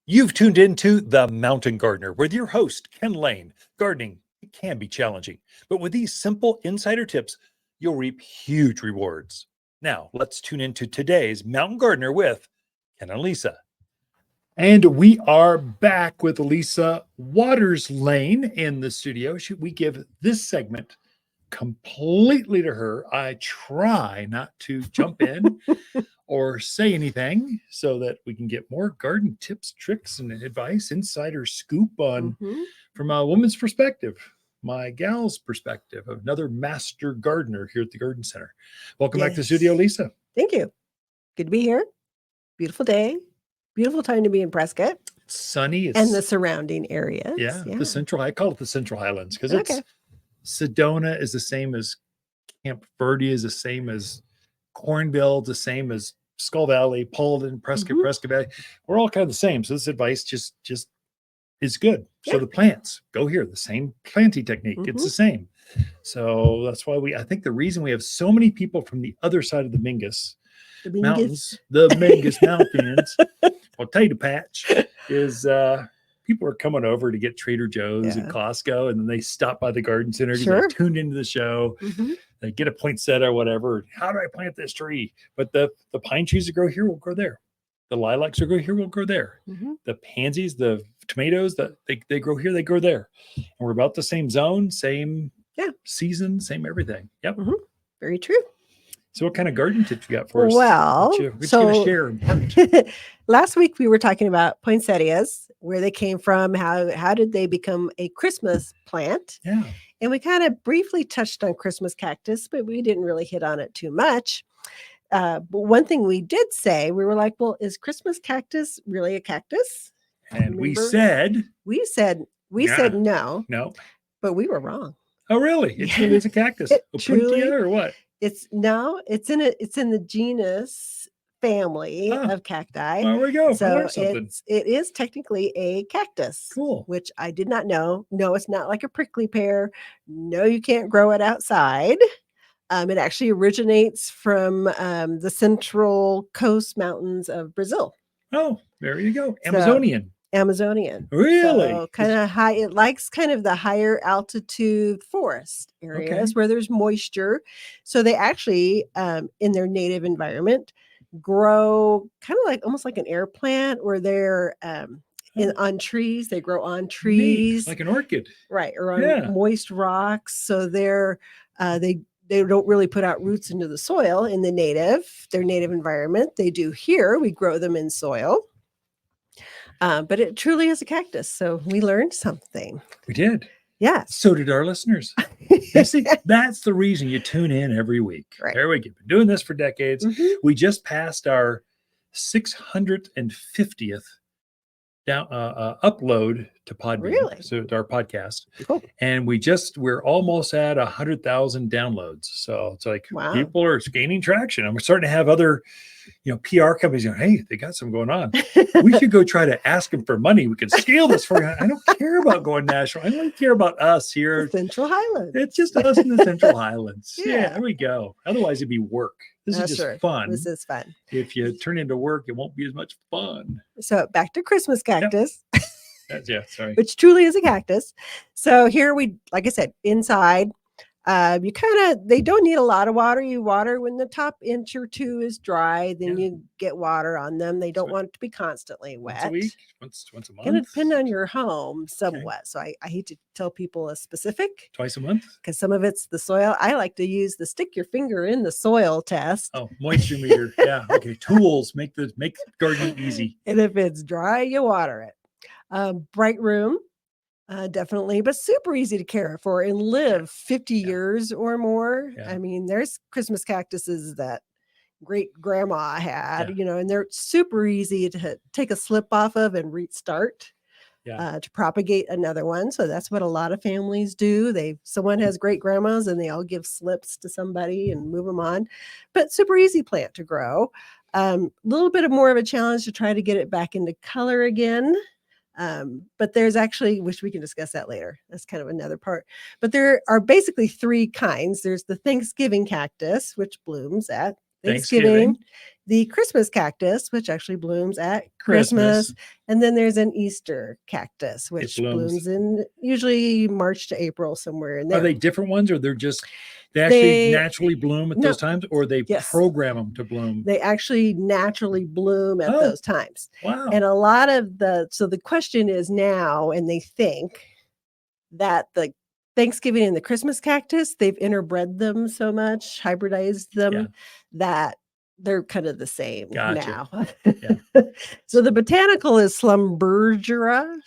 You've tuned into The Mountain Gardener with your host, Ken Lane. Gardening it can be challenging, but with these simple insider tips, you'll reap huge rewards. Now, let's tune into today's Mountain Gardener with Ken and Lisa. And we are back with Lisa Lain in the studio. We give this segment completely to her. I try not to jump in or say anything so that we can get more garden tips, tricks, and advice, insider scoop on from a woman's perspective, my gal's perspective, another master gardener here at the Garden Center. Welcome back to the studio, Lisa. Thank you. Good to be here. Beautiful day. Beautiful time to be in Prescott. Sunny. And the surrounding areas. Yeah. I call it the Central Highlands because it's Sedona is the same as Camp Verde, is the same as Cornville, the same as Skull Valley, Paulden, Prescott, Prescott Valley. We're all kind of the same. So this advice just is good. So the plants go here, the same planting technique. It's the same. So that's why I think the reason we have so many people from the other side of the Mingus Mountains, the Mingus Mountains, potato patch, is people are coming over to get Trader Joe's and Costco, and then they stop by the Garden Center to get tuned into the show. They get a poinsettia or whatever. How do I plant this tree? But the pine trees that grow here will grow there. The lilacs that grow here will grow there. The pansies, the tomatoes that they grow here, they grow there. And we're about the same zone, same season, same everything. Yep. Very true. So what kind of garden tips you got for us? Well, so share last week we were talking about poinsettias, where they came from, how did they become a Christmas plant? Yeah. And we kind of briefly touched on Christmas cactus, but we didn't really hit on it too much. But one thing we did say, we were like, well, is Christmas cactus really a cactus? And we said no. No. But we were wrong. Oh, really? It truly is a cactus. Opuntia or what? It's in the genus family of cacti. There we go. So it is technically a cactus. Cool. Which I did not know. No, it's not like a prickly pear. No, you can't grow it outside. It actually originates from the central coast mountains of Brazil. Oh, there you go. Amazonian. Really? So kind of high. It likes kind of the higher altitude forest areas where there's moisture. So they actually, in their native environment, grow kind of like almost like an air plant, where they're on trees. They grow on trees, like an orchid, right? Or on moist rocks. So they don't really put out roots into the soil in their native environment. They do here. We grow them in soil. But it truly is a cactus. So we learned something. We did. Yeah. So did our listeners. See, that's the reason you tune in every week. Right. There we go. Been doing this for decades. We just passed our 650th upload to Podbean. Really? So to our podcast. Cool. And we're almost at 100,000 downloads. So it's like people are gaining traction. And we're starting to have other PR companies going, hey, they got something going on. We should go try to ask them for money. We can scale this for you. I don't care about going national. I only care about us here. The Central Highlands. It's just us in the Central Highlands. Yeah, there we go. Otherwise, it'd be work. This is just fun. This is fun. If you turn into work, it won't be as much fun. So back to Christmas cactus. Sorry. Which truly is a cactus. So here like I said, inside. They don't need a lot of water. You water when the top inch or two is dry, then you get water on them. They don't want it to be constantly wet. Once a week, once a month. Going to depend on your home somewhat. So I hate to tell people a specific. Twice a month? Because some of it's the soil. I like to use the stick your finger in the soil test. Oh, moisture meter. Yeah. Okay. Tools make gardening easy. And if it's dry, you water it. Bright room. Definitely, but super easy to care for and live 50 years or more. I mean, there's Christmas cactuses that great grandma had, and they're super easy to take a slip off of and restart to propagate another one. So that's what a lot of families do. Someone has great grandmas and they all give slips to somebody and move them on, but super easy plant to grow. A little bit more of a challenge to try to get it back into color again. But there's actually, which we can discuss that later. That's kind of another part. But there are basically three kinds. There's the Thanksgiving cactus, which blooms at Thanksgiving. the Christmas cactus, which actually blooms at Christmas. And then there's an Easter cactus, which blooms in usually March to April, somewhere in there. Are they different ones, or they actually naturally bloom at those times, or they program them to bloom? They actually naturally bloom at those times. Wow. And a lot of so the question is now, and they think that the Thanksgiving and the Christmas cactus, they've interbred them so much, hybridized them, that they're kind of the same now. So the botanical is Slumbergera.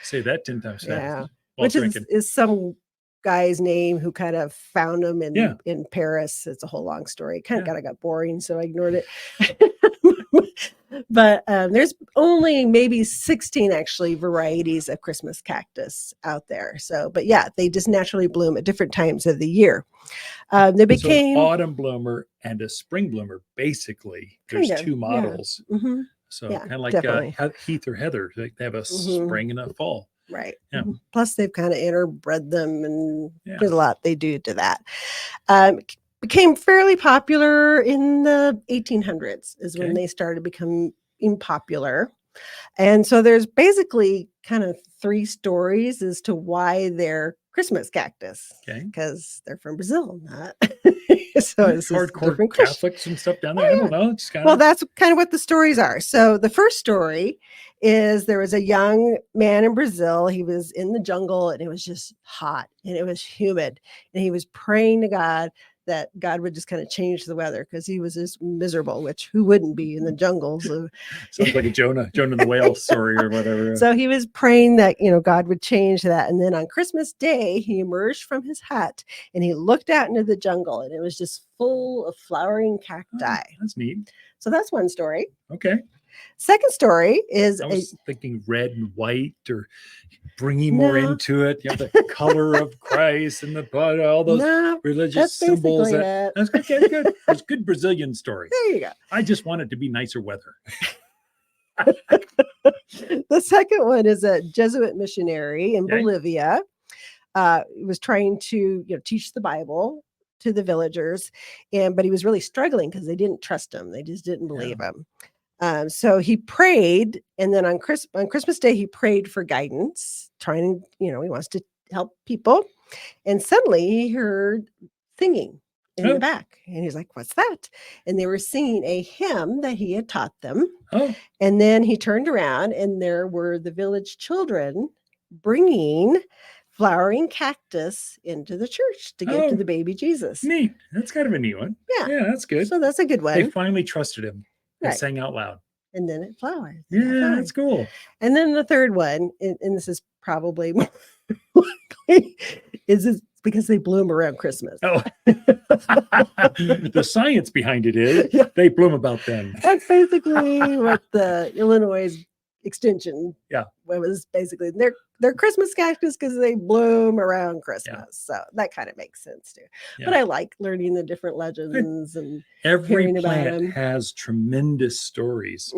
Say that 10 times fast. Yeah. Which is some guy's name who kind of found them in Paris. It's a whole long story. Kind of got boring, so I ignored it. But there's only maybe 16 actually varieties of Christmas cactus out there. So, but yeah, they just naturally bloom at different times of the year. They became an autumn bloomer and a spring bloomer. Basically, there's two models. Yeah. Mm-hmm. So kind of like Heath or Heather, they have a spring and a fall. Right. Yeah. Mm-hmm. Plus, they've kind of interbred them, and there's a lot they do to that. Became fairly popular in the 1800s is when they started becoming popular. And so there's basically kind of 3 stories as to why they're Christmas cactus. Because they're from Brazil, not so it's hardcore Catholics and stuff down there. I don't know. It's well, that's kind of what the stories are. So the first story is there was a young man in Brazil. He was in the jungle and it was just hot and it was humid. And he was praying to God that God would just kind of change the weather because he was just miserable, which who wouldn't be in the jungles? Sounds like a Jonah the whale story or whatever. So he was praying that, God would change that. And then on Christmas Day, he emerged from his hut and he looked out into the jungle and it was just full of flowering cacti. Oh, that's neat. So that's one story. Okay. Second story is I was thinking red and white or bringing more into it. You have the color of Christ and the blood, all those religious symbols. That's good. It's a good Brazilian story. There you go. I just want it to be nicer weather. The second one is a Jesuit missionary in Bolivia. He was trying to teach the Bible to the villagers, but he was really struggling because they didn't trust him. They just didn't believe him. So he prayed, and then on Christmas Day, he prayed for guidance, trying, he wants to help people. And suddenly he heard singing in the back. And he's like, what's that? And they were singing a hymn that he had taught them. And then he turned around, and there were the village children bringing flowering cactus into the church to give to the baby Jesus. Neat. That's kind of a neat one. Yeah, that's good. So that's a good one. They finally trusted him. They sang out loud. And then it flowered. Yeah, that's cool. And then the third one, and this is probably more likely, is because they bloom around Christmas. The science behind it is they bloom about then. That's basically what the Illinois extension was basically. They're Christmas cactus because they bloom around Christmas. So that kind of makes sense too. But I like learning the different legends and every plant has tremendous stories.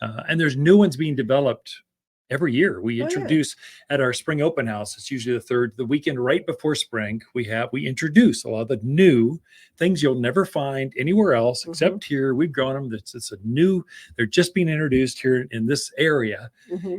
And there's new ones being developed every year. We introduce at our spring open house. It's usually the weekend right before spring. We introduce a lot of the new things you'll never find anywhere else except here. We've grown them. It's a new. They're just being introduced here in this area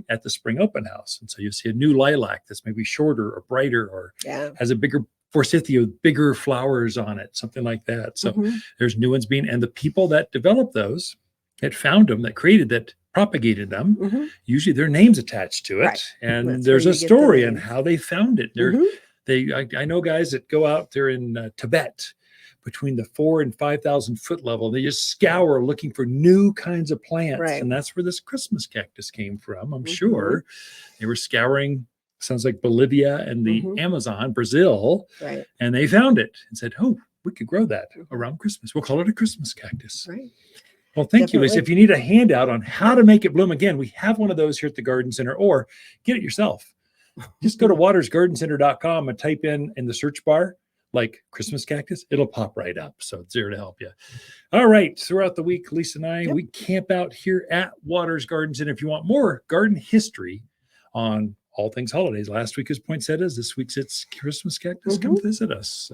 at the spring open house. And so you see a new lilac that's maybe shorter or brighter or has a bigger forsythia with bigger flowers on it, something like that. So there's new ones and the people that developed those, that found them, that created that, propagated them, usually their names attached to it, and there's a story on how they found it. I know guys that go out there in Tibet between the 4,000 and 5,000 foot level. They just scour looking for new kinds of plants, and that's where this Christmas cactus came from. I'm sure they were scouring. Sounds like Bolivia and the Amazon, Brazil, and they found it and said, "Oh, we could grow that around Christmas. We'll call it a Christmas cactus." Well, thank you, Lisa. If you need a handout on how to make it bloom again, we have one of those here at the Garden Center, or get it yourself. Just go to watersgardencenter.com and type in the search bar, like Christmas cactus. It'll pop right up. So it's there to help you. All right. Throughout the week, Lisa and I, we camp out here at Waters Garden Center. If you want more garden history on all things holidays, last week is poinsettias. This week's it's Christmas cactus. Come visit us.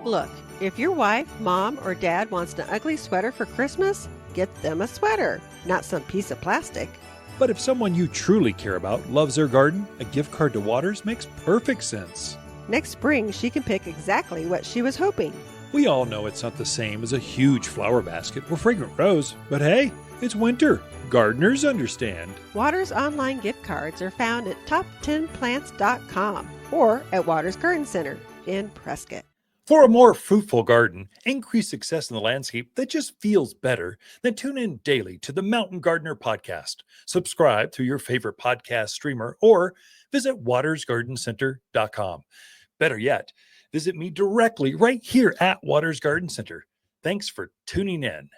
Look, if your wife, mom, or dad wants an ugly sweater for Christmas, get them a sweater, not some piece of plastic. But if someone you truly care about loves their garden, a gift card to Waters makes perfect sense. Next spring, she can pick exactly what she was hoping. We all know it's not the same as a huge flower basket or fragrant rose, but hey, it's winter. Gardeners understand. Waters online gift cards are found at top10plants.com or at Waters Garden Center in Prescott. For a more fruitful garden, increase success in the landscape that just feels better, then tune in daily to the Mountain Gardener podcast. Subscribe through your favorite podcast streamer or visit watersgardencenter.com. Better yet, visit me directly right here at Waters Garden Center. Thanks for tuning in.